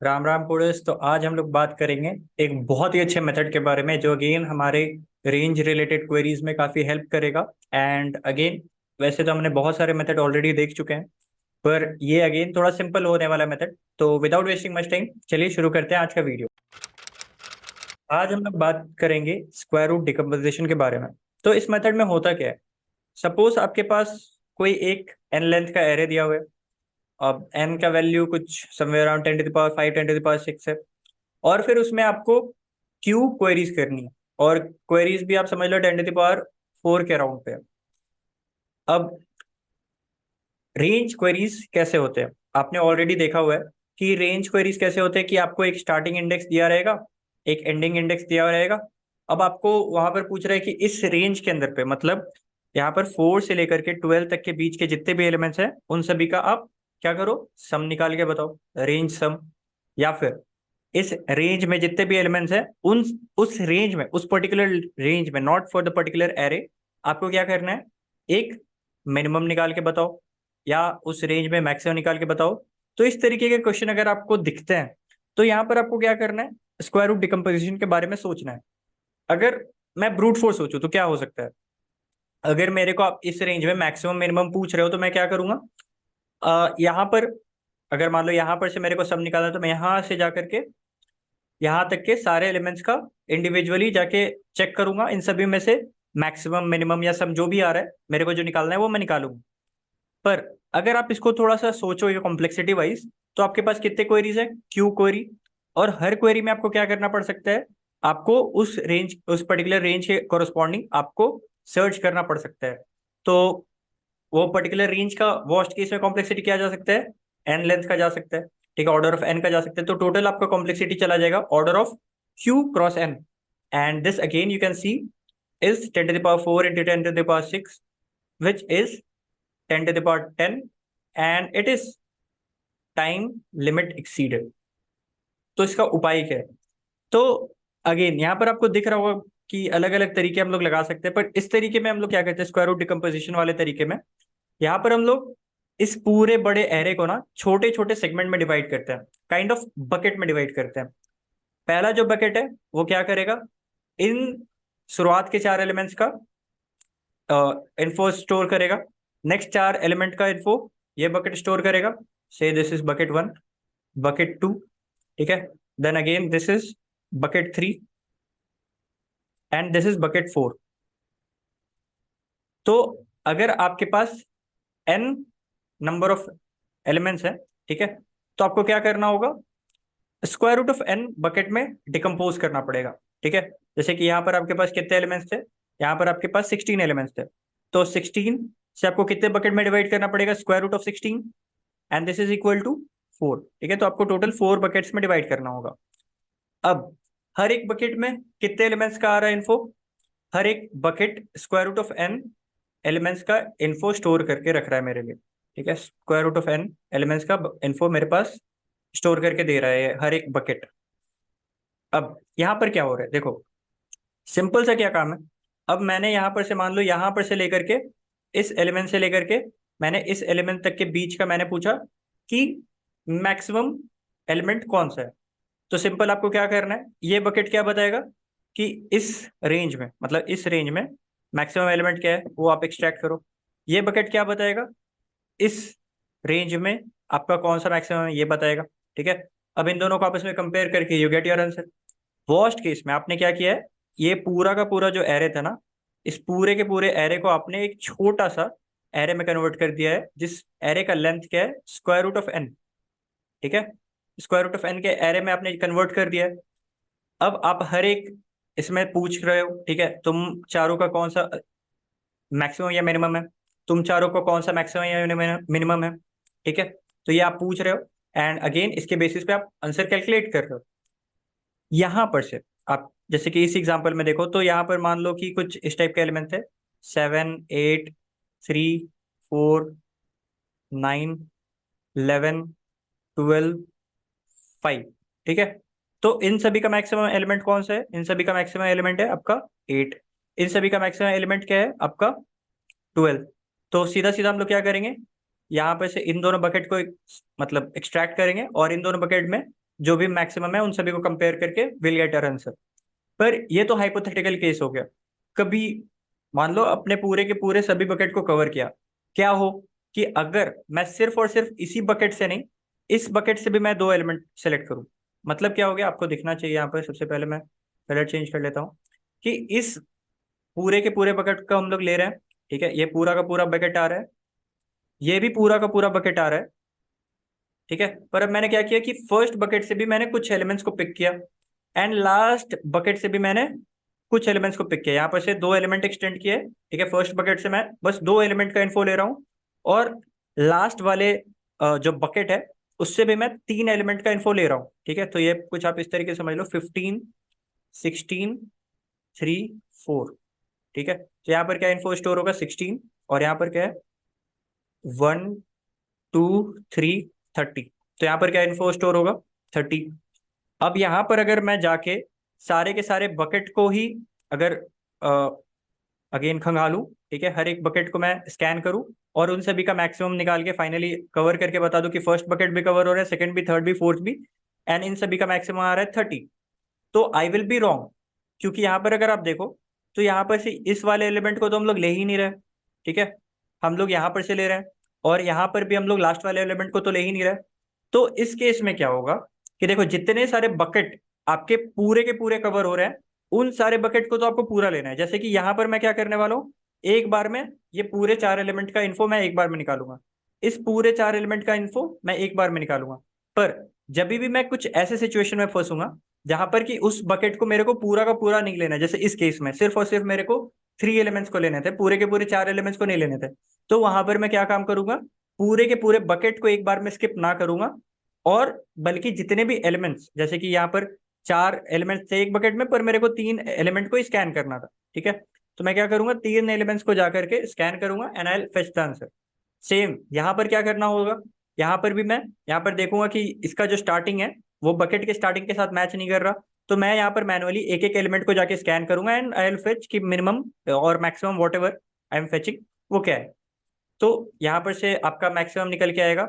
राम राम पुरुष। तो आज हम लोग बात करेंगे एक बहुत ही अच्छे मेथड के बारे में जो अगेन हमारे रेंज रिलेटेड क्वेरीज में काफ़ी हेल्प करेगा। एंड अगेन वैसे तो हमने बहुत सारे मेथड ऑलरेडी देख चुके हैं, पर ये अगेन थोड़ा सिंपल होने वाला मेथड। तो विदाउट वेस्टिंग मच टाइम चलिए शुरू करते हैं आज का वीडियो। आज हम लोग बात करेंगे स्क्वायर रूट डिकम्पोजिशन के बारे में। तो इस मेथड में होता क्या है, सपोज आपके पास कोई एक एन लेंथ का एरे दिया हुआ है। अब एन का वैल्यू कुछ somewhere around 10 to the power 5 10 to the power 6 है। और फिर उसमें आपको क्यू क्वेरीज करनी है, और क्वेरीज भी आप समझ लो 10 to the power 4 के अराउंड पे है। अब रेंज क्वेरीज कैसे होते हैं, आपने ऑलरेडी देखा हुआ है कि रेंज क्वेरीज कैसे होते हैं कि आपको एक स्टार्टिंग इंडेक्स दिया रहेगा, एक एंडिंग इंडेक्स दिया रहेगा। अब आपको वहां पर पूछ रहा है कि इस रेंज के अंदर पे, मतलब यहाँ पर 4 से लेकर के 12 तक के बीच के जितने भी एलिमेंट्स हैं उन सभी का आप क्या करो, सम निकाल के बताओ, रेंज सम। या फिर इस रेंज में जितने भी एलिमेंट्स हैं उन उस रेंज में, उस पर्टिकुलर रेंज में, not for the particular array, आपको क्या करना है, एक मिनिमम निकाल के बताओ या उस रेंज में मैक्सिमम निकाल के बताओ। तो इस तरीके के क्वेश्चन अगर आपको दिखते हैं तो यहाँ पर आपको क्या करना है, स्क्वायर रूट डिकम्पोजिशन के बारे में सोचना है। अगर मैं ब्रूट फोर्स सोचूं तो क्या हो सकता है, अगर मेरे को आप इस रेंज में मैक्सिमम मिनिमम पूछ रहे हो तो मैं क्या करूंगा, यहाँ पर अगर मान लो यहाँ पर से मेरे को सब निकालना है तो मैं यहाँ से जा करके यहाँ तक के सारे एलिमेंट्स का इंडिविजुअली जाके चेक करूंगा, इन सभी में से मैक्सिमम मिनिमम या सम जो भी आ रहा है मेरे को जो निकालना है वो मैं निकालूंगा। पर अगर आप इसको थोड़ा सा सोचो ये कॉम्प्लेक्सिटी वाइज, तो आपके पास कितने क्वेरीज है, क्यू क्वेरी। और हर क्वेरी में आपको क्या करना पड़ सकता है, आपको उस रेंज, उस पर्टिकुलर रेंज के कोरस्पॉन्डिंग आपको सर्च करना पड़ सकता है। तो वो पर्टिकुलर रेंज का वर्स्ट केस में कॉम्प्लेक्सिटी क्या जा सकता है, एन लेंथ का जा सकता है। ठीक है, ऑर्डर ऑफ एन का जा सकता है। तो टोटल आपका कॉम्प्लेक्सिटी चला जाएगा order of Q cross N. And this again you can see is 10 to the power 4 into 10 to the power 6, which is 10 to the power 10, and it is time limit exceeded। तो इसका उपाय क्या है, तो again यहाँ पर आपको दिख रहा होगा कि अलग अलग तरीके हम लोग लगा सकते हैं, पर इस तरीके में हम लोग क्या करते हैं, स्क्वायर रूट डिकम्पोजिशन वाले तरीके में यहाँ पर हम लोग इस पूरे बड़े एरे को ना छोटे छोटे सेगमेंट में डिवाइड करते हैं, काइंड ऑफ बकेट में डिवाइड करते हैं। पहला जो बकेट है वो क्या करेगा, इन शुरुआत के 4 एलिमेंट्स का इन्फो स्टोर करेगा। नेक्स्ट 4 एलिमेंट का इन्फो ये बकेट स्टोर करेगा। से दिस इज बकेट 1, बकेट 2, ठीक है। Then again this is bucket 3 and this is bucket 4। तो अगर आपके पास एन नंबर ऑफ एलिमेंट्स है, ठीक है, तो आपको क्या करना होगा, square root of N bucket में डिकम्पोज करना पड़ेगा। ठीक है, जैसे कि यहाँ पर आपके पास कितने एलिमेंट्स थे, यहाँ पर आपके पास 16 एलिमेंट्स थे। तो 16 से आपको कितने बकेट में डिवाइड करना पड़ेगा, square root of 16, and this is equal to 4। ठीक है, तो आपको टोटल 4 बकेट्स में डिवाइड करना होगा। अब हर एक बकेट में कितने एलिमेंट्स का आ रहा है इन्फो, हर एक bucket square root of N elements का इन्फो स्टोर करके रख रहा है मेरे लिए। ठीक है, square root of N elements का इन्फो मेरे पास स्टोर करके दे रहा है हर एक बकेट। अब यहाँ पर क्या हो रहा है, देखो सिंपल सा क्या काम है। अब मैंने यहाँ पर से मान लो यहाँ पर से लेकर के इस एलिमेंट से लेकर के मैंने इस एलिमेंट तक के बीच का मैंने पूछा कि मैक्सिमम एलिमेंट कौन सा है। तो सिंपल आपको क्या करना है, ये बकेट क्या बताएगा कि इस रेंज में, मतलब इस रेंज में मैक्सिमम एलिमेंट क्या है वो आप एक्सट्रैक्ट करो। ये बकेट क्या बताएगा, इस रेंज में आपका कौन सा मैक्सिमम है ये बताएगा। ठीक है, अब इन दोनों को आपस में कंपेयर करके you get your answer. Worst case में आपने क्या किया है, ये पूरा का पूरा जो एरे था ना, इस पूरे के पूरे एरे को आपने एक छोटा सा एरे में कन्वर्ट कर दिया है, जिस एरे का लेंथ क्या है, स्क्वायर रूट ऑफ एन। ठीक है, स्क्वायर रूट ऑफ एन के एरे में आपने कन्वर्ट कर दिया है। अब आप हर एक इसमें पूछ रहे हो, ठीक है, तुम चारों का कौन सा मैक्सिमम या मिनिमम है, तुम चारों को कौन सा मैक्सिमम या मिनिमम है। ठीक है, तो ये आप पूछ रहे हो, एंड अगेन इसके बेसिस पे आप आंसर कैलकुलेट कर रहे हो। यहाँ पर से आप जैसे कि इस एग्जांपल में देखो तो यहाँ पर मान लो कि कुछ इस टाइप के एलिमेंट थे, 7 8 3 4 9 11 12 5। ठीक है, तो इन सभी का मैक्सिमम एलिमेंट कौन सा है, इन सभी का मैक्सिमम एलिमेंट है आपका 8। इन सभी का मैक्सिमम एलिमेंट क्या है आपका 12। तो सीधा सीधा हम लोग क्या करेंगे, यहाँ पे से इन दोनों बकेट को मतलब एक्सट्रैक्ट करेंगे और इन दोनों बकेट में जो भी मैक्सिमम है उन सभी को कंपेयर करके विल गेट अर आंसर। पर ये तो हाइपोथेटिकल केस हो गया। कभी मान लो अपने पूरे के पूरे सभी बकेट को कवर किया, क्या हो कि अगर मैं सिर्फ और सिर्फ इसी बकेट से नहीं, इस बकेट से भी मैं दो एलिमेंट सेलेक्ट करूं, मतलब क्या हो गया आपको दिखना चाहिए यहाँ पर। सबसे पहले मैं कलर चेंज कर लेता हूँ कि इस पूरे के पूरे बकेट का हम लोग ले रहे हैं, ठीक है, ये पूरा का पूरा बकेट आ रहा है, ये भी पूरा का पूरा बकेट आ रहा है, ठीक है। पर अब मैंने क्या किया कि फर्स्ट बकेट से भी मैंने कुछ एलिमेंट्स को पिक किया, एंड लास्ट बकेट से भी मैंने कुछ एलिमेंट्स को पिक किया। यहाँ पर से दो एलिमेंट एक्सटेंड किए, ठीक है। फर्स्ट बकेट से मैं बस दो एलिमेंट का इन्फो ले रहा हूँ, और लास्ट वाले जो बकेट है उससे भी मैं तीन एलिमेंट का इन्फो ले रहा हूँ, ठीक है। तो ये कुछ आप इस तरीके से समझ लो, 15, 16, 3, 4, ठीक है। तो यहाँ पर क्या इन्फो स्टोर होगा, 16, और यहाँ पर क्या है, 1, 2, 3, 30। तो यहाँ पर क्या इन्फो स्टोर होगा, 30। अब यहाँ पर अगर मैं जाके सारे के सारे बकेट को ही अगर अगेन खंगालूं, ठीक है, हर एक बकेट को मैं स्कैन करूं और उन सभी का मैक्सिमम निकाल के फाइनली कवर करके बता दूं कि फर्स्ट बकेट भी कवर हो रहा है, सेकंड भी, थर्ड भी, फोर्थ भी, एंड इन सभी का मैक्सिमम आ रहा है 30, तो आई विल बी रॉन्ग। क्योंकि यहाँ पर अगर आप देखो तो यहाँ पर से इस वाले एलिमेंट को तो हम लोग ले ही नहीं रहे, ठीक है, हम लोग यहाँ पर से ले रहे हैं, और यहाँ पर भी हम लोग लास्ट वाले एलिमेंट को तो ले ही नहीं रहे। तो इस केस में क्या होगा कि देखो जितने सारे बकेट आपके पूरे के पूरे कवर हो रहे हैं, उन सारे बकेट को तो आपको पूरा लेना है। जैसे कि यहाँ पर मैं क्या करने वाला हूँ, एक बार में ये पूरे चार एलिमेंट का इन्फो मैं एक बार में निकालूंगा, इस पूरे चार एलिमेंट का इन्फो मैं एक बार में निकालूंगा। पर जब भी मैं कुछ ऐसे सिचुएशन में फंसूंगा जहां पर कि उस बकेट को मेरे को पूरा का पूरा नहीं लेना है, जैसे इस केस में सिर्फ और सिर्फ मेरे को थ्री एलिमेंट्स को लेने थे, पूरे के पूरे चार एलिमेंट्स को नहीं लेने थे, तो वहां पर मैं क्या काम करूंगा, पूरे के पूरे बकेट को एक बार में स्किप ना करूंगा, और बल्कि जितने भी एलिमेंट्स, जैसे कि यहाँ पर चार एलिमेंट्स थे एक बकेट में, पर मेरे को तीन एलिमेंट को स्कैन करना था, ठीक है। तो मैं क्या करूंगा, तीन एलिमेंट्स को जाकर के स्कैन करूंगा and I will fetch the answer. Same यहाँ पर क्या करना होगा, यहाँ पर भी मैं यहाँ पर देखूंगा कि इसका जो स्टार्टिंग है वो बकेट के स्टार्टिंग के साथ मैच नहीं कर रहा, तो मैं यहाँ पर मैनुअली एक एक एलिमेंट को जाके स्कैन करूंगा एंड आई विल फेच कि मिनिमम और maximum what ever I am fetching वो क्या है। तो यहाँ पर से आपका मैक्सिमम निकल के आएगा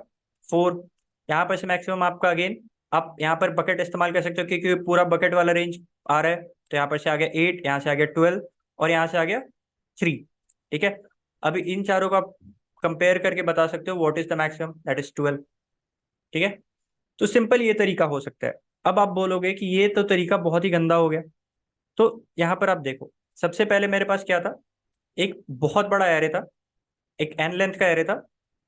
4, यहाँ पर से मैक्सिमम आपका अगेन, आप यहाँ पर बकेट इस्तेमाल कर सकते हो क्योंकि पूरा बकेट वाला रेंज आ रहा है, तो यहाँ पर से आ गया 8, यहाँ से आ गया 12, और यहाँ से आ गया 3, ठीक है। अभी इन चारों को आप कंपेयर करके बता सकते हो what is the maximum, that is 12, ठीक है। तो सिंपल ये तरीका हो सकता है। अब आप बोलोगे कि ये तो तरीका बहुत ही गंदा हो गया, तो यहाँ पर आप देखो, सबसे पहले मेरे पास क्या था, एक बहुत बड़ा एरे था, एक एन लेंथ का एरे था,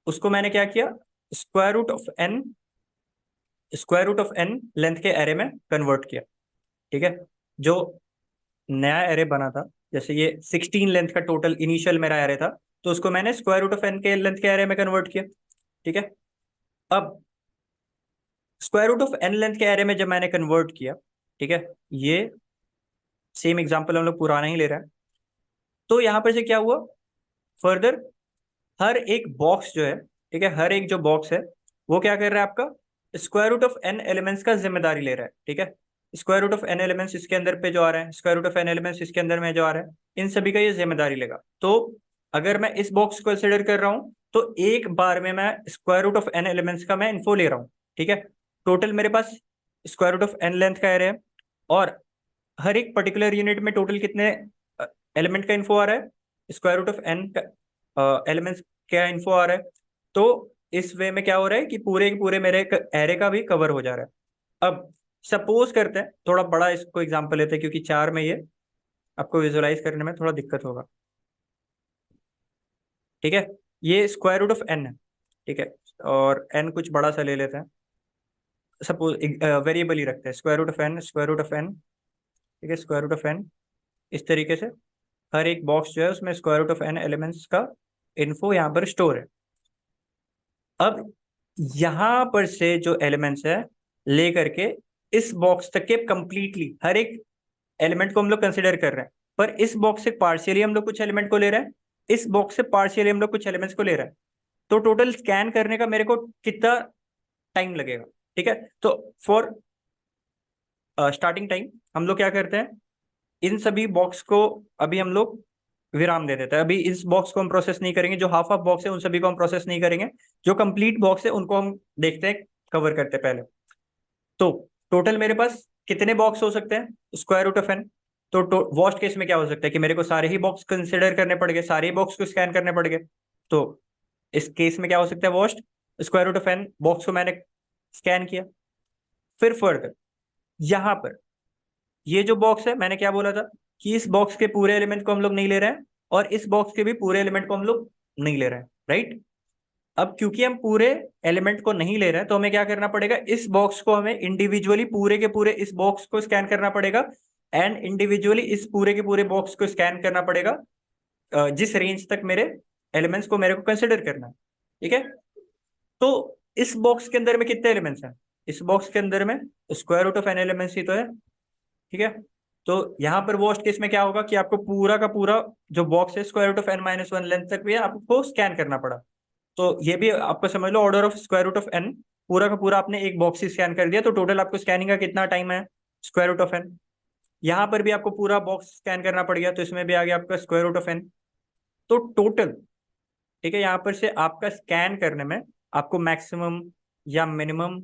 उसको मैंने क्या किया, square root of N, square root of N length के एरे में कन्वर्ट किया, ठीक है। जो नया एरे बना था, जैसे ये 16 लेंथ का टोटल इनिशियल मेरा एरे था, तो उसको मैंने स्क्वायर रूट ऑफ एन के लेंथ के एरे में कन्वर्ट किया, ठीक है। अब square root of N length के एरे में जब मैंने कन्वर्ट किया, ठीक है, ये सेम एग्जांपल हम लोग पुराना ही ले रहे हैं, तो यहां पर से क्या हुआ, फर्दर हर एक बॉक्स जो है, ठीक है, हर एक जो बॉक्स है वो क्या कर रहा है, आपका square root of N elements का जिम्मेदारी ले रहा है, ठीक है। Square root of N elements इसके अंदर पे जो आ रहे हैं, square root of N elements इसके अंदर में जो आ रहे हैं, इन सभी का ये जिम्मेदारी लेगा। तो अगर मैं इस बॉक्स को कंसिडर कर रहा हूँ तो एक बार में मैं square root of N elements का मैं इन्फो ले रहा हूँ, ठीक है। टोटल मेरे पास square root of N length का एरे है, और हर एक पर्टिकुलर यूनिट में टोटल कितने एलिमेंट का इन्फो आ रहा है, square root of N elements का इन्फो आ रहा है। तो इस वे में क्या हो रहा है कि पूरे के पूरे मेरे एरे का भी कवर हो जा रहा है। अब सपोज करते हैं, थोड़ा बड़ा इसको एग्जांपल लेते हैं क्योंकि चार में ये आपको विजुलाइज करने में थोड़ा दिक्कत होगा, ठीक है। ये स्क्वायर रूट ऑफ एन है, ठीक है, और एन कुछ बड़ा सा ले लेते हैं, सपोज वेरिएबल ही रखते हैं, square root of N, square root of N, ठीक है, स्क्वायर रूट ऑफ एन। इस तरीके से हर एक बॉक्स जो है उसमें square root of N elements का इन्फो यहाँ पर स्टोर है। अब यहां पर से जो एलिमेंट्स है ले करके इस बॉक्स तक के कंप्लीटली हर एक एलिमेंट को हम लोग कंसिडर कर रहे हैं, पर इस बॉक्स से पार्शियली हम लोग कुछ एलिमेंट को ले रहे हैं, इस बॉक्स से पार्शियली हम लोग कुछ एलिमेंट्स को ले रहे हैं, तो टोटल स्कैन करने का मेरे को कितना टाइम लगेगा, ठीक है। तो फॉर स्टार्टिंग टाइम हम लोग क्या करते हैं, इन सभी बॉक्स को अभी हम लोग विराम दे देते हैं, अभी इस बॉक्स को हम प्रोसेस नहीं करेंगे, जो हाफ ऑफ बॉक्स है उन सभी को हम प्रोसेस नहीं करेंगे, जो कंप्लीट बॉक्स है उनको हम देखते हैं, कवर करते हैं पहले। तो टोटल मेरे पास कितने बॉक्स हो सकते हैं, स्क्वायर रूट ऑफ एन। तो वर्स्ट केस में क्या हो सकता है कि मेरे को सारे ही बॉक्स कंसिडर करने पड़ गए, सारे ही बॉक्स को स्कैन करने पड़ गए। तो इस केस में क्या हो सकता है, worst square root of N box को मैंने स्कैन किया। फिर फर्दर यहां पर ये जो बॉक्स है, मैंने क्या बोला था कि इस बॉक्स के पूरे एलिमेंट को हम लोग नहीं ले रहे हैं और इस बॉक्स के भी पूरे एलिमेंट को हम लोग नहीं ले रहे हैं, राइट। अब क्योंकि हम पूरे एलिमेंट को नहीं ले रहे हैं तो हमें क्या करना पड़ेगा, इस बॉक्स को हमें इंडिविजुअली पूरे के पूरे इस बॉक्स को स्कैन करना पड़ेगा एंड इंडिविजुअली इस पूरे के पूरे बॉक्स को स्कैन करना पड़ेगा जिस रेंज तक मेरे एलिमेंट्स को मेरे को कंसिडर करना है, ठीक है। तो इस बॉक्स के अंदर में कितने एलिमेंट्स हैं, इस बॉक्स के अंदर में square root of N elements ही तो है, ठीक है। तो यहाँ पर वर्स्ट केस में क्या होगा कि आपको पूरा का पूरा जो बॉक्स है square root of N minus one length तक भी आपको स्कैन करना पड़ा। तो ये भी आपको समझ लो order of square root of N, पूरा का पूरा आपने एक बॉक्स ही स्कैन कर दिया, तो टोटल आपको स्कैनिंग का कितना टाइम है, स्क्वायर रूट ऑफ एन। यहाँ पर भी आपको पूरा बॉक्स स्कैन करना पड़ गया, तो इसमें भी आ गया आपका स्क्वायर रूट ऑफ एन। तो टोटल, ठीक है, यहाँ पर से आपका स्कैन करने में आपको मैक्सिमम या मिनिमम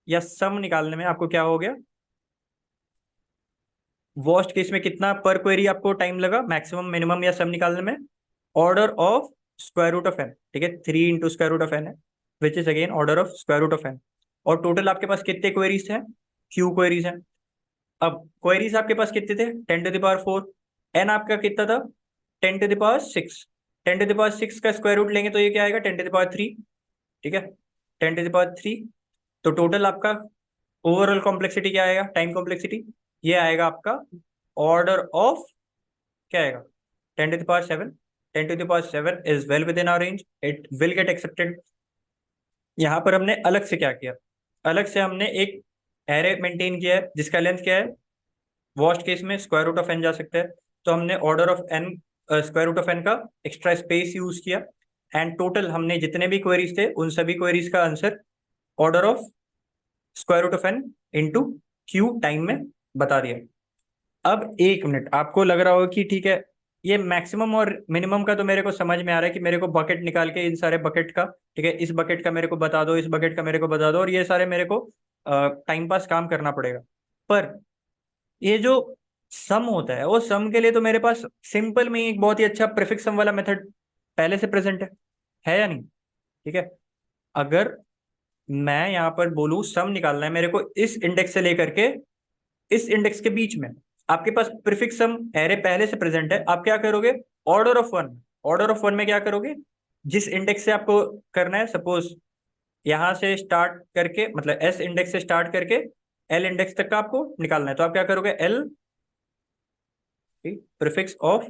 या सम निकालने में आपको क्या हो गया, वर्स्ट केस में कितना पर क्वेरी आपको टाइम लगा, मैक्सिमम मिनिमम या सम निकालने में, order of square root of N, ठीक है, 3 into square root of N है, which is again order of square root of N. और टोटल आपके पास कितने क्वेरीज हैं, क्यू क्वेरीज हैं। अब क्वेरीज आपके पास कितने थे, 10⁴। एन आपका कितना था, 10⁶। 10⁶ का स्क्वायर रूट लेंगे तो ये क्या आएगा, 10⁻3, ठीक है, 10⁻3। तो टोटल आपका ओवरऑल कॉम्प्लेक्सिटी क्या आएगा, टाइम कॉम्प्लेक्सिटी, ये आएगा आपका ऑर्डर ऑफ, क्या आएगा, 10⁻7। 10⁻7 is well within our range, it will get accepted. यहाँ पर हमने अलग से क्या किया, अलग से हमने एक एरे मेंटेन किया है जिसका लेंथ क्या है, वर्स्ट केस में स्क्वायर रूट ऑफ एन जा सकता है, तो हमने order of N, square root of N का एक्स्ट्रा स्पेस यूज किया। एंड टोटल हमने जितने भी क्वेरीज थे उन सभी क्वेरीज का answer order of square root of N into Q time में बता दिया। अब एक मिनट, आपको लग रहा होगा कि ठीक है ये मैक्सिमम और मिनिमम का तो मेरे को समझ में आ रहा है कि मेरे को बकेट निकाल के इन सारे बकेट का, ठीक है, इस बकेट का मेरे को बता दो, इस बकेट का मेरे को बता दो, और ये सारे मेरे को टाइम पास काम करना पड़ेगा। पर ये जो सम होता है वो सम के लिए तो मेरे पास सिंपल में ही एक बहुत ही अच्छा प्रीफिक्स सम वाला मेथड पहले से प्रेजेंट है या नहीं, ठीक है। अगर मैं यहाँ पर बोलूँ सम निकालना है मेरे को इस इंडेक्स से लेकर के इस इंडेक्स के बीच में, आपके पास प्रीफिक्स सम एरे पहले से प्रेजेंट है, आप क्या करोगे, order of one, order of one में क्या करोगे, जिस इंडेक्स से आपको करना है, सपोज यहां से स्टार्ट करके, मतलब एस इंडेक्स से स्टार्ट करके एल इंडेक्स तक का आपको निकालना है, तो आप क्या करोगे, L prefix of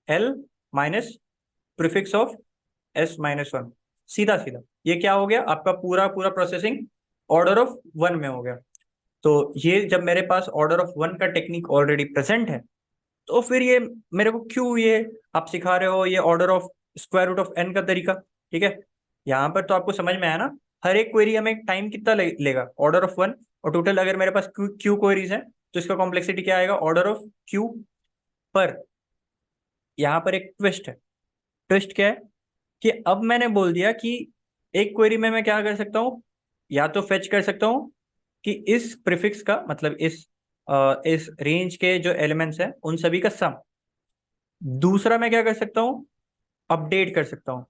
L minus prefix of S minus one, सीधा सीधा ये क्या हो गया, आपका पूरा पूरा प्रोसेसिंग ऑर्डर ऑफ वन में हो गया। तो ये जब मेरे पास ऑर्डर ऑफ वन का टेक्निक ऑलरेडी प्रेजेंट है, तो फिर ये मेरे को क्यों ये आप सिखा रहे हो ये order of square root of N का तरीका, ठीक है। यहाँ पर तो आपको समझ में आया ना, हर एक क्वेरी हमें टाइम कितना लेगा, ऑर्डर ऑफ वन, और टोटल अगर मेरे पास क्यू क्वेरीज है तो इसका कॉम्प्लेक्सिटी क्या आएगा, ऑर्डर ऑफ क्यू। पर यहाँ पर एक ट्विस्ट है, ट्विस्ट क्या है कि अब मैंने बोल दिया कि एक क्वेरी में मैं क्या कर सकता हूँ, या तो फेच कर सकता हूँ कि इस प्रीफिक्स का मतलब इस रेंज के जो एलिमेंट्स हैं उन सभी का सम। दूसरा मैं क्या कर सकता हूँ, अपडेट कर सकता हूँ।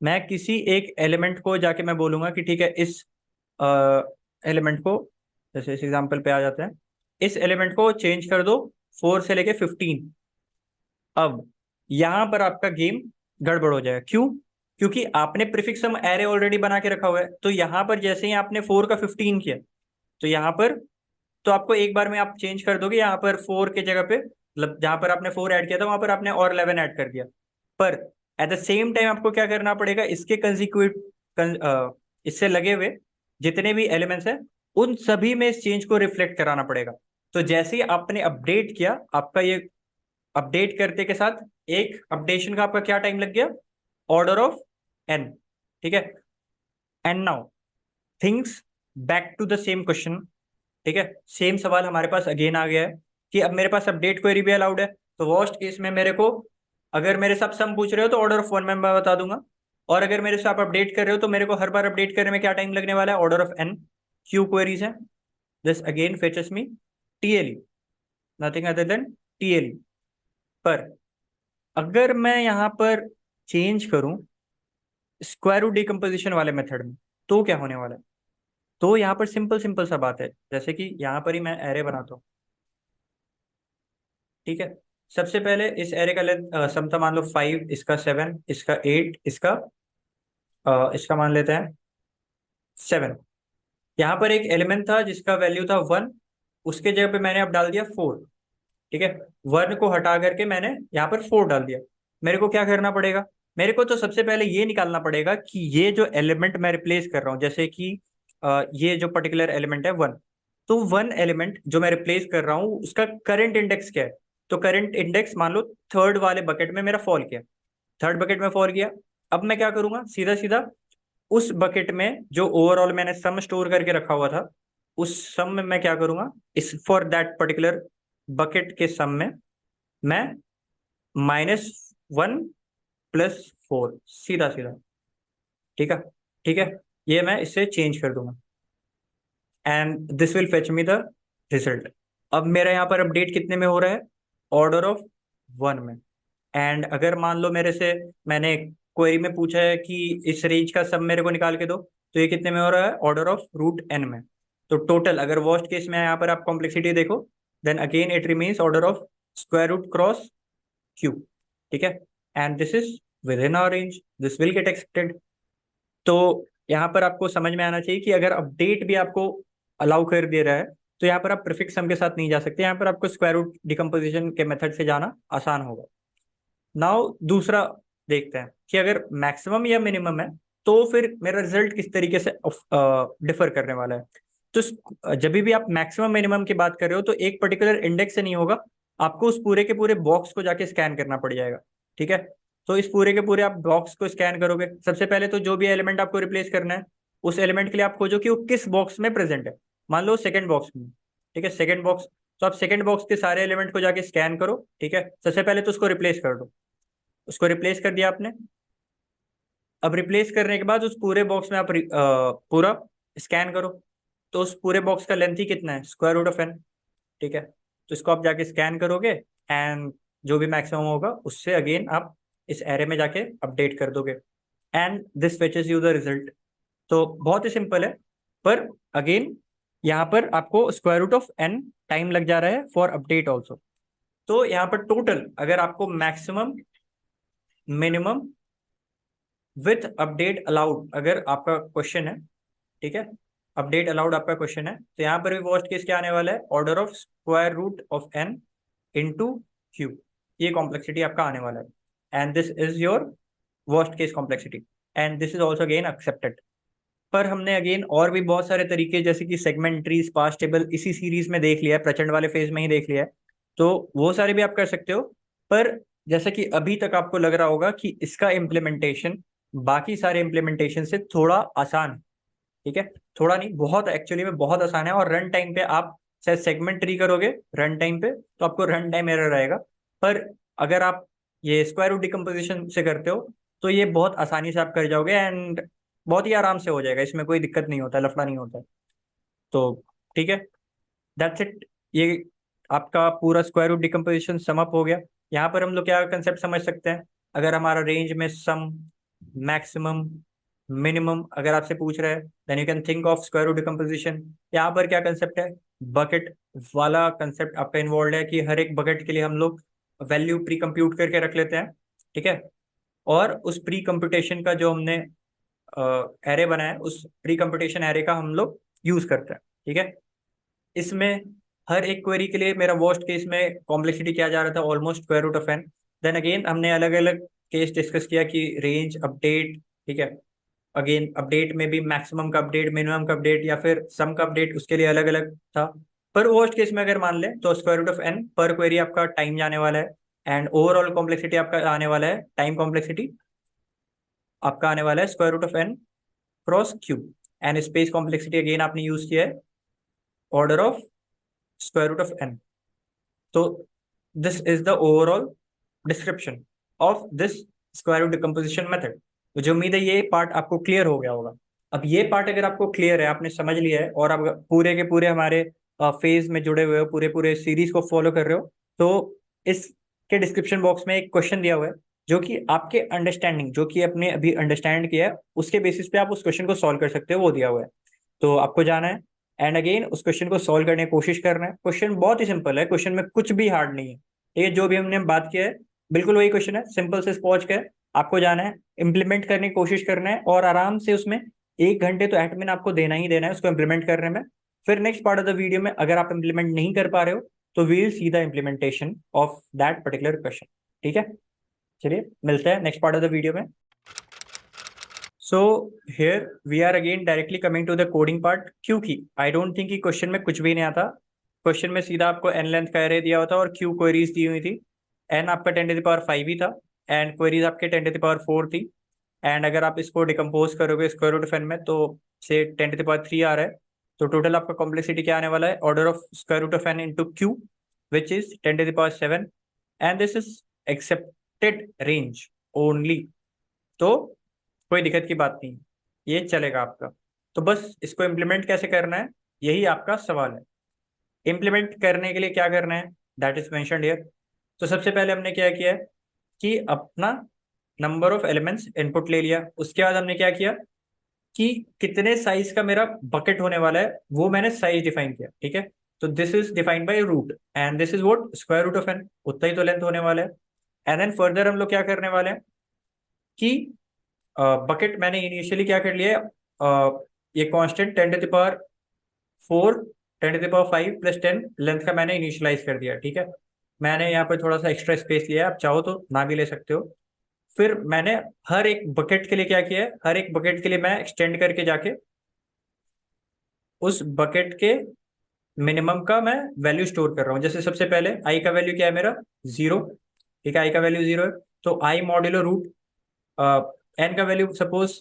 मैं किसी एक एलिमेंट को जाके मैं बोलूंगा कि ठीक है इस एलिमेंट को, जैसे इस एग्जांपल पे आ जाते हैं, इस एलिमेंट को चेंज कर दो 4 से लेके 15। अब यहां पर आपका गेम गड़बड़ हो जाएगा, क्यों, क्योंकि आपने प्रीफिक्स सम एरे ऑलरेडी बना के रखा हुआ है, तो यहां पर जैसे ही आपने 4 का 15 किया, तो यहाँ पर तो आपको एक बार में आप चेंज कर दोगे, यहाँ पर 4 के जगह पे, मतलब जहां पर आपने 4 ऐड किया था वहां पर आपने और 11 ऐड कर दिया। पर एट द सेम टाइम आपको क्या करना पड़ेगा, इसके इससे लगे हुए जितने भी एलिमेंट्स हैं उन सभी में इस चेंज को रिफ्लेक्ट कराना पड़ेगा। तो जैसे ही आपने अपडेट किया, आपका ये अपडेट करते के साथ एक अपडेशन का आपका क्या टाइम लग गया, ऑर्डर ऑफ एन, ठीक है। And now things back to the same question, ठीक है, सेम सवाल हमारे पास अगेन आ गया है कि अब मेरे पास अपडेट क्वेरी भी अलाउड है। तो वर्स्ट केस में मेरे को, अगर मेरे से आप सम पूछ रहे हो तो ऑर्डर ऑफ वन में मैं बता दूंगा, और अगर मेरे से आप अपडेट कर रहे हो तो मेरे को हर बार अपडेट करने में क्या टाइम लगने वाला है, order of N, Q queries है। This again fetches me TLE, nothing other than TLE। पर अगर मैं यहाँ पर चेंज करूं स्क्वायर रूट डिकम्पोजिशन वाले मेथड में, तो क्या होने वाला है? तो यहाँ पर सिंपल सिंपल सा बात है, जैसे कि यहाँ पर ही मैं एरे बनाता हूँ, ठीक है। सबसे पहले इस एरे का लेंथ समता मान लो 5, इसका 7, इसका 8, इसका मान लेते हैं 7। यहाँ पर एक एलिमेंट था जिसका वैल्यू था 1, उसके जगह पे मैंने अब डाल दिया 4, ठीक है। 1 को हटा करके मैंने यहाँ पर 4 डाल दिया। मेरे को क्या करना पड़ेगा? मेरे को तो सबसे पहले ये निकालना पड़ेगा कि ये जो एलिमेंट मैं रिप्लेस कर रहा हूँ, जैसे कि ये जो पर्टिकुलर एलिमेंट है 1, तो 1 एलिमेंट जो मैं रिप्लेस कर रहा हूँ उसका करंट इंडेक्स क्या है? तो करंट इंडेक्स मान लो थर्ड वाले बकेट में मेरा फॉल किया, थर्ड बकेट में फॉल किया। अब मैं क्या करूंगा? सीधा सीधा उस बकेट में जो ओवरऑल मैंने सम स्टोर करके रखा हुआ था, उस सम में मैं क्या करूंगा, इस फॉर दैट पर्टिकुलर बकेट के सम में मैं -1 +4, सीधा सीधा, ठीक है, ठीक है। ये मैं इससे चेंज कर दूंगा and this will fetch me the result. अब मेरा यहाँ पर अपडेट कितने में हो रहा है? ऑर्डर ऑफ 1 में। एंड अगर मान लो मेरे से मैंने क्वेरी में पूछा है कि इस रेंज का सब मेरे को निकाल के दो, तो ये कितने में हो रहा है? ऑर्डर ऑफ √n में। तो टोटल अगर वर्स्ट केस में यहाँ पर आप कॉम्प्लेक्सिटी देखो, then again it remains order of square root cross cube, ठीक है। And this is within our range, this will get accepted. तो यहाँ पर आपको समझ में आना चाहिए कि अगर अपडेट भी आपको अलाउ कर दे रहा है, तो यहाँ पर आप प्रीफिक्स सम के साथ नहीं जा सकते, यहाँ पर आपको स्क्वायर रूट डिकम्पोजिशन के मेथड से जाना आसान होगा। नाउ दूसरा देखते हैं कि अगर मैक्सिमम या मिनिमम है, तो फिर मेरा रिजल्ट किस तरीके से डिफर करने वाला है। तो जब भी आप मैक्सिमम मिनिमम की बात कर रहे हो, तो एक पर्टिकुलर इंडेक्स से नहीं होगा, आपको उस पूरे के पूरे बॉक्स को जाके स्कैन करना पड़ जाएगा, ठीक है। तो इस पूरे के पूरे आप बॉक्स को स्कैन करोगे, सबसे पहले तो जो भी एलिमेंट आपको रिप्लेस करना है, उस एलिमेंट के लिए आप खोजो कि वो किस बॉक्स में प्रेजेंट है। मान लो सेकंड बॉक्स में, ठीक है, सेकंड बॉक्स। तो आप सेकंड बॉक्स के सारे एलिमेंट को जाके स्कैन करो, ठीक है। सबसे पहले तो उसको रिप्लेस कर दो, उसको रिप्लेस कर दिया आपने। अब रिप्लेस करने के बाद उस पूरे बॉक्स में आप पूरा स्कैन करो। तो उस पूरे बॉक्स का लेंथ ही कितना है? स्क्वायर रूट ऑफ n, ठीक है। तो इसको आप जाके स्कैन करोगे एंड जो भी मैक्सिमम होगा उससे अगेन आप इस एरे में जाके अपडेट कर दोगे and this फेचेस you the result. तो बहुत ही सिंपल है, पर अगेन यहाँ पर आपको square root of n time लग जा रहा है फॉर अपडेट ऑल्सो। तो यहाँ पर टोटल अगर आपको maximum, minimum with update allowed अगर आपका क्वेश्चन है, ठीक है, अपडेट अलाउड आपका क्वेश्चन है, तो यहाँ पर भी वर्स्ट केस क्या आने वाला है? Order of square root of n into cube, ये कॉम्प्लेक्सिटी आपका आने वाला है and this is your worst case complexity and this is also again accepted. पर हमने अगेन और भी बहुत सारे तरीके जैसे कि सेगमेंट ट्री, स्पार्स टेबल इसी सीरीज में देख लिया है, प्रचंड वाले फेज में ही देख लिया है, तो वो सारे भी आप कर सकते हो। पर जैसा कि अभी तक आपको लग रहा होगा कि इसका इम्प्लीमेंटेशन बाकी सारे इम्प्लीमेंटेशन से थोड़ा आसान है, ठीक है। थोड़ा नहीं, बहुत, एक्चुअली में बहुत आसान है। और रन टाइम पे आप शायद सेगमेंट ट्री करोगे रन टाइम पे, तो आपको रन टाइम एरर आएगा। पर अगर आप ये स्क्वायर रूट डिकम्पोजिशन से करते हो, तो ये बहुत आसानी से आप कर जाओगे एंड बहुत ही आराम से हो जाएगा, इसमें कोई दिक्कत नहीं होता है, लफड़ा नहीं होता है। तो ठीक है, दैट्स इट। ये आपका पूरा square root decomposition sum up हो गया। यहाँ पर हम लोग क्या कंसेप्ट समझ सकते हैं? अगर हमारा रेंज में सम, मैक्सिमम, मिनिमम अगर आपसे पूछ रहा है, then you can think of square root decomposition. यहाँ पर क्या कंसेप्ट है? बकेट वाला कंसेप्ट आपका इन्वॉल्व है कि हर एक बकेट के लिए हम लोग वैल्यू प्री कंप्यूट करके रख लेते हैं, ठीक है। और उस प्री कंप्यूटेशन का जो हमने एरे बनाया है, उस प्री कंप्यूटेशन एरे का हम लोग यूज करते हैं, ठीक है। इसमें हर एक क्वेरी के लिए मेरा वर्स्ट केस में कॉम्प्लेक्सिटी क्या जा रहा था? Almost square root of n। Then again हमने अलग अलग केस डिस्कस किया कि रेंज अपडेट, ठीक है। अगेन अपडेट में भी मैक्सिमम का अपडेट, मिनिमम का अपडेट या फिर सम का अपडेट, उसके लिए अलग अलग था। पर वर्स्ट केस में अगर मान ले तो स्क्वायर रूट ऑफ n पर क्वेरी आपका टाइम जाने वाला है एंड ओवरऑल कॉम्प्लेक्सिटी आपका आने वाला है, टाइम कॉम्प्लेक्सिटी आपका आने वाला है square root of n cross cube. And space complexity again आपने यूज किया है order of square root of n। तो this is the overall description of this square root decomposition method. मुझे उम्मीद है ये पार्ट आपको क्लियर हो गया होगा। अब ये पार्ट अगर आपको क्लियर है, आपने समझ लिया है, और आप पूरे के पूरे हमारे फेज में जुड़े हुए हो, पूरे पूरे सीरीज को फॉलो कर रहे हो, तो इसके डिस्क्रिप्शन बॉक्स में एक क्वेश्चन दिया हुआ है जो कि आपके अंडरस्टैंडिंग, जो कि आपने अभी अंडरस्टैंड किया है, उसके बेसिस पे आप उस क्वेश्चन को सॉल्व कर सकते हो, वो दिया हुआ है। तो आपको जाना है एंड अगेन उस क्वेश्चन को सॉल्व करने की कोशिश करना है। क्वेश्चन बहुत ही सिंपल है, क्वेश्चन में कुछ भी हार्ड नहीं है, ठीक है। जो भी हमने बात किया है बिल्कुल वही क्वेश्चन है, सिंपल से पहुंच कर आपको जाना है, इम्प्लीमेंट करने की कोशिश करना है, और आराम से उसमें 1 घंटे तो एडमिन आपको देना ही देना है उसको इम्प्लीमेंट करने में। फिर next part of the video में अगर आप इम्प्लीमेंट नहीं कर पा रहे हो तो we will see the implementation of that particular question, ठीक है। चलिए मिलते हैं next part of the video में। So here we are again directly coming to the coding part, क्योंकि आई डोंट थिंक कि क्वेश्चन में कुछ भी नहीं आता। क्वेश्चन में सीधा आपको एन लेंथ का एरे दिया होता और क्यू क्वेरीज दी हुई थी। एन आपका 10⁵ ही था एंड क्वेरीज आपके 10⁴ थी। एंड अगर आप इसको डिकम्पोज करोगे स्क्वायर रूट ऑफ एन में तो से 10⁵ आ रहा है। तो टोटल आपका कॉम्प्लेक्सिटी क्या आने वाला है, order of square root of N into Q, which is 10⁻⁷, and this is accepted range only. तो कोई दिक्कत की बात नहीं, ये चलेगा आपका। तो बस इसको इम्प्लीमेंट कैसे करना है, यही आपका सवाल है। इम्प्लीमेंट करने के लिए क्या करना है, दैट इज मेंशन्ड हियर। तो सबसे पहले हमने क्या किया है कि अपना नंबर ऑफ एलिमेंट्स इनपुट ले लिया। उसके बाद हमने क्या किया कि कितने साइज का मेरा बकेट होने वाला है वो मैंने साइज डिफाइन किया, ठीक है। तो this is defined by root and this is what square root of N, उतना ही तो लेंथ होने वाला है। एंड देन फर्दर हम लोग क्या करने वाले हैं कि बकेट मैंने इनिशियली क्या कर लिया है, ये कांस्टेंट 10⁴ 10⁵ प्लस 10 लेंथ का मैंने इनिशियलाइज कर दिया, ठीक है। मैंने यहाँ पर थोड़ा सा एक्स्ट्रा स्पेस लिया है, आप चाहो तो ना भी ले सकते हो। फिर मैंने हर एक बकेट के लिए क्या किया है, हर एक बकेट के लिए मैं एक्सटेंड करके जाके उस बकेट के मिनिमम का मैं वैल्यू स्टोर कर रहा हूँ। जैसे सबसे पहले आई का वैल्यू क्या है मेरा, 0, ठीक है। आई का वैल्यू 0 है, तो आई मॉड्यूलो रूट एन का वैल्यू सपोज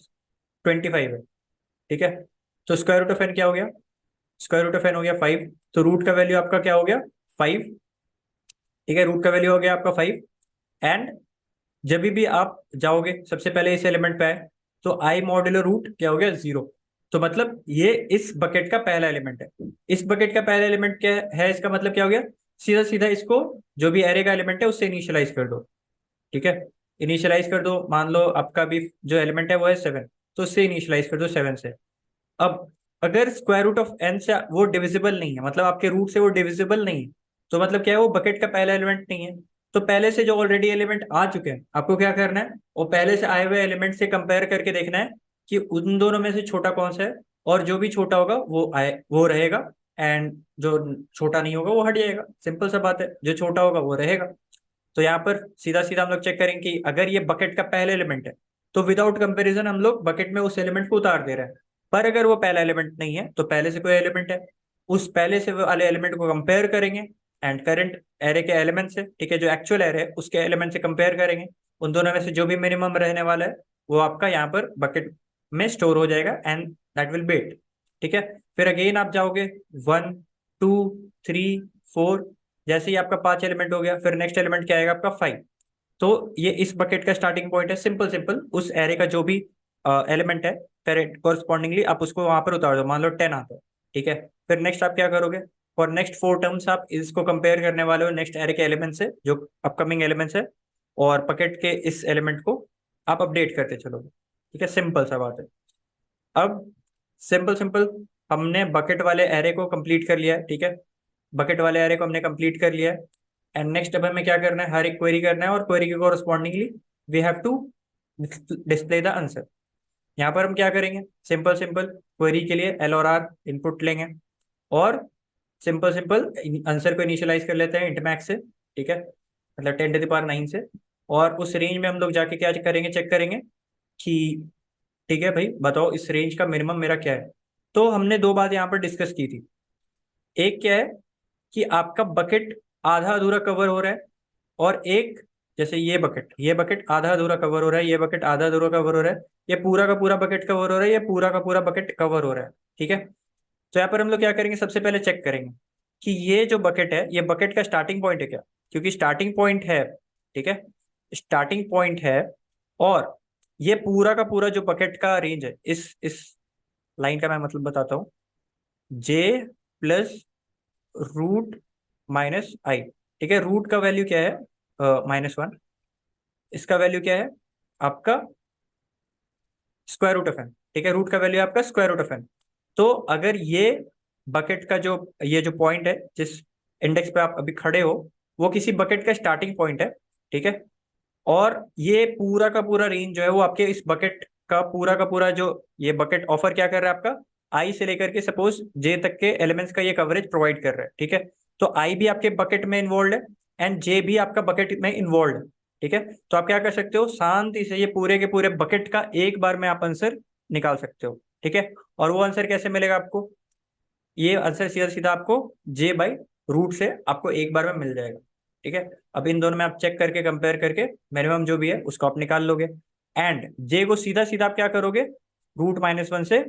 25 है, ठीक है। तो स्क्वायर रूट ऑफ एन क्या हो गया, स्क्वायर रूट ऑफ एन हो गया 5। तो रूट का वैल्यू आपका क्या हो गया 5, ठीक है। रूट का वैल्यू हो गया आपका 5। एंड जब भी आप जाओगे सबसे पहले इस एलिमेंट पे आए तो आई मॉड्यूलो रूट क्या हो गया 0। तो मतलब ये इस बकेट का पहला एलिमेंट है। इस बकेट का पहला एलिमेंट क्या है, इसका मतलब क्या हो गया, सीधा सीधा इसको जो भी एरे का एलिमेंट है उससे इनिशियलाइज कर दो, ठीक है। इनिशियलाइज कर दो, मान लो आपका भी जो एलिमेंट है वो है 7, तो उससे इनिशियलाइज कर दो 7 से। अब अगर स्क्वायर रूट ऑफ एन से वो डिविजिबल नहीं है, मतलब आपके रूट से वो डिविजिबल नहीं है, तो मतलब क्या है, वो बकेट का पहला एलिमेंट नहीं है। तो पहले से जो ऑलरेडी एलिमेंट आ चुके हैं आपको क्या करना है, वो पहले से आए हुए एलिमेंट से कंपेयर करके देखना है कि उन दोनों में से छोटा कौन सा है, और जो भी छोटा होगा वो आए वो रहेगा, एंड जो छोटा नहीं होगा वो हट जाएगा। सिंपल सा बात है, जो छोटा होगा वो रहेगा। तो यहाँ पर सीधा सीधा हम लोग चेक करेंगे कि अगर ये बकेट का पहला एलिमेंट है तो विदाउट कंपैरिजन हम लोग बकेट में उस एलिमेंट को उतार दे रहे हैं। पर अगर वो पहला एलिमेंट नहीं है तो पहले से कोई एलिमेंट है, उस पहले से वाले एलिमेंट को कंपेयर करेंगे एंड करंट एरे के एलिमेंट से, ठीक है, जो एक्चुअल एरे है उसके एलिमेंट से कंपेयर करेंगे। उन दोनों में से जो भी मिनिमम रहने वाला है वो आपका यहाँ पर बकेट में स्टोर हो जाएगा and that will be it, ठीक है। फिर अगेन आप जाओगे 1 2 3 4, जैसे ही आपका 5 एलिमेंट हो गया फिर नेक्स्ट एलिमेंट क्या आएगा आपका 5। तो ये इस बकेट का स्टार्टिंग पॉइंट है, सिंपल सिंपल उस एरे का जो भी एलिमेंट है कोरस्पॉन्डिंगली आप उसको वहां पर उतार दो, मान लो 10 आता है, ठीक है। फिर नेक्स्ट आप क्या करोगे, फॉर नेक्स्ट 4 टर्म्स आप इसको कंपेयर करने वाले हो नेक्स्ट एरे के एलिमेंट से जो अपकमिंग एलिमेंट्स है, और बकेट के इस एलिमेंट को आप अपडेट करते चलोगे, ठीक है। सिंपल सा बात है। अब सिंपल सिंपल हमने बकेट वाले एरे को कंप्लीट कर लिया है, ठीक है। बकेट वाले एरे को हमने कंप्लीट कर लिया है एंड नेक्स्ट अब हमें क्या करना है, हर एक क्वेरी करना है और क्वेरी के correspondingly we have to display the answer. यहाँ पर हम क्या करेंगे, सिंपल सिंपल क्वेरी के लिए एल और आर इनपुट लेंगे और सिंपल सिंपल आंसर को इनिशियलाइज कर लेते हैं इंट मैक्स से, ठीक है, मतलब 10⁹ से। और उस रेंज में हम लोग जाके क्या करेंगे, चेक करेंगे कि ठीक है भाई बताओ इस रेंज का मिनिमम मेरा क्या है। तो हमने दो बात यहाँ पर डिस्कस की थी। एक क्या है कि आपका बकेट आधा अधूरा कवर हो रहा है, और एक जैसे ये बकेट आधा अधूरा कवर हो रहा है, ये बकेट आधा अधूरा कवर हो रहा है, ये पूरा का पूरा बकेट कवर हो रहा है, ये पूरा का पूरा बकेट कवर हो रहा है, ठीक है। तो यहाँ पर हम लोग क्या करेंगे, सबसे पहले चेक करेंगे कि ये जो बकेट है ये बकेट का स्टार्टिंग पॉइंट है क्या, क्योंकि स्टार्टिंग पॉइंट है, ठीक है, स्टार्टिंग पॉइंट है। और ये पूरा का पूरा जो बकेट का रेंज है इस लाइन का मैं मतलब बताता हूँ, जे प्लस रूट माइनस आई। ठीक है, रूट का वैल्यू क्या है, -1। इसका वैल्यू क्या है आपका, स्क्वायर रूट ऑफ एन। ठीक है, रूट का वैल्यू आपका स्क्वायर रूट ऑफ एन। तो अगर ये बकेट का जो ये जो पॉइंट है जिस इंडेक्स पे आप अभी खड़े हो, वो किसी बकेट का स्टार्टिंग पॉइंट है। ठीक है, और ये पूरा का पूरा रेंज जो है वो आपके इस बकेट का पूरा जो ये बकेट ऑफर क्या कर रहा है आपका, आई से लेकर के सपोज जे तक के एलिमेंट्स का ये कवरेज प्रोवाइड कर रहा है। ठीक है, तो आई भी आपके बकेट में इन्वॉल्व है एंड जे भी आपका बकेट में इन्वॉल्व है। ठीक है, तो आप क्या कर सकते हो, शांति से ये पूरे के पूरे बकेट का एक बार में आप आंसर निकाल सकते हो। ठीक है, और वो आंसर कैसे मिलेगा आपको, ये आंसर सीधा सीधा आपको जे बाई रूट से आपको एक बार में मिल जाएगा। ठीक है, अब इन दोनों में आप चेक करके कंपेयर करके मिनिमम जो भी है उसको आप निकाल लोगे, एंड जे को सीधा सीधा आप क्या करोगे, रूट -1 से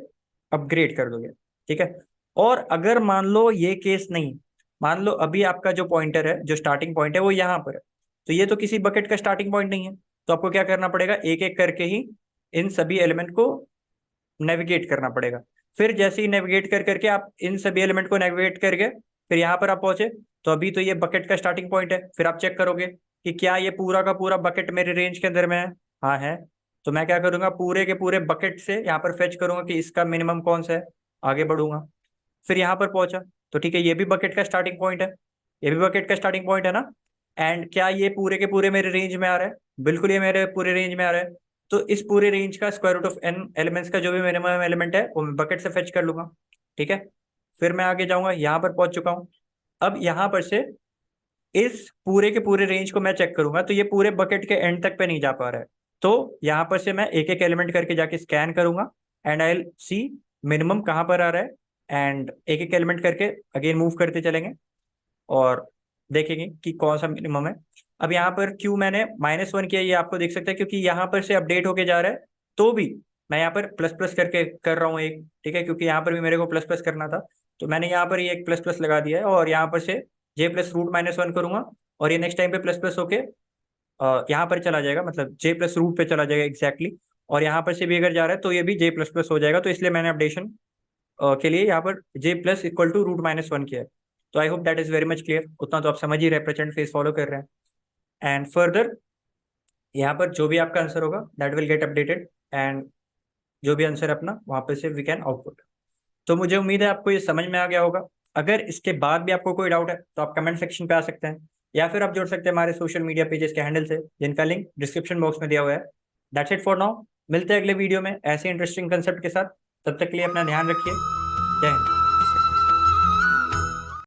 अपग्रेड कर दोगे। ठीक है, और अगर मान लो ये केस नहीं, मान लो अभी आपका जो पॉइंटर है, जो स्टार्टिंग पॉइंट है वो यहाँ पर है, तो ये तो किसी बकेट का स्टार्टिंग पॉइंट नहीं है, तो आपको क्या करना पड़ेगा, एक एक करके ही इन सभी एलिमेंट को नेविगेट करना पड़ेगा। फिर जैसे ही नेविगेट कर करके आप इन सभी एलिमेंट को नेविगेट करके फिर यहाँ पर आप पहुंचे, तो अभी तो ये बकेट का स्टार्टिंग पॉइंट है, फिर आप चेक करोगे कि क्या ये पूरा का पूरा बकेट मेरे रेंज के अंदर में है। हाँ है, तो मैं क्या करूंगा, पूरे के पूरे बकेट से यहाँ पर फेच करूंगा कि इसका मिनिमम कौन सा है, आगे बढ़ूंगा। फिर यहाँ पर पहुंचा, तो ठीक है, ये भी बकेट का स्टार्टिंग पॉइंट है, ये भी बकेट का स्टार्टिंग पॉइंट है ना, एंड क्या ये पूरे के पूरे मेरे रेंज में आ रहा है, बिल्कुल ये मेरे पूरे रेंज में आ रहा है। तो इस पूरे रेंज का square root of N elements का जो भी मिनिमम एलिमेंट है वो मैं बकेट से फेच कर लूंगा। ठीक है, फिर मैं आगे जाऊंगा, यहाँ पर पहुंच चुका हूँ। अब यहाँ पर से इस पूरे के पूरे रेंज को मैं चेक करूंगा, तो ये पूरे बकेट के एंड तक पे नहीं जा पा रहा है, तो यहाँ पर से मैं एक एक एलिमेंट करके जाके स्कैन करूंगा and I will see minimum कहाँ पर आ रहा है, एंड एक एक एलिमेंट करके अगेन मूव करते चलेंगे और देखेंगे कि कौन सा मिनिमम है। अब यहाँ पर क्यों मैंने -1 किया, ये आपको देख सकते हैं, क्योंकि यहाँ पर से अपडेट होके जा रहा है, तो भी मैं यहाँ पर प्लस प्लस करके कर रहा हूँ एक। ठीक है, क्योंकि यहाँ पर भी मेरे को प्लस प्लस करना था, तो मैंने यहाँ पर ये एक प्लस प्लस लगा दिया है, और यहाँ पर से जे प्लस रूट -1 करूंगा, और ये नेक्स्ट टाइम पे प्लस प्लस होके यहाँ पर चला जाएगा, मतलब जे प्लस रूट पे चला जाएगा एग्जैक्टली। और यहाँ पर से भी अगर जा रहा है तो ये भी जे प्लस प्लस हो जाएगा, तो इसलिए मैंने अपडेशन के लिए यहाँ पर जे प्लस इक्वल टू रूट -1 किया है। तो I hope that is very much clear, उतना तो आप समझ ही रहे, प्रेजेंट फेस फॉलो कर रहे हैं। एंड फर्दर यहाँ पर जो भी आपका आंसर होगा that will get updated, and जो भी आंसर अपना वहाँ पे से वी कैन आउटपुट। तो मुझे उम्मीद है आपको ये समझ में आ गया होगा। अगर इसके बाद भी आपको कोई डाउट है तो आप कमेंट सेक्शन पे आ सकते हैं, या फिर आप जुड़ सकते हैं हमारे सोशल मीडिया पेजेस के हैंडल से, जिनका लिंक डिस्क्रिप्शन बॉक्स में दिया हुआ है। दैट्स इट फॉर नाउ, मिलते हैं अगले वीडियो में ऐसे इंटरेस्टिंग कंसेप्ट के साथ। तब तक के लिए अपना ध्यान रखिए। जय हिंद।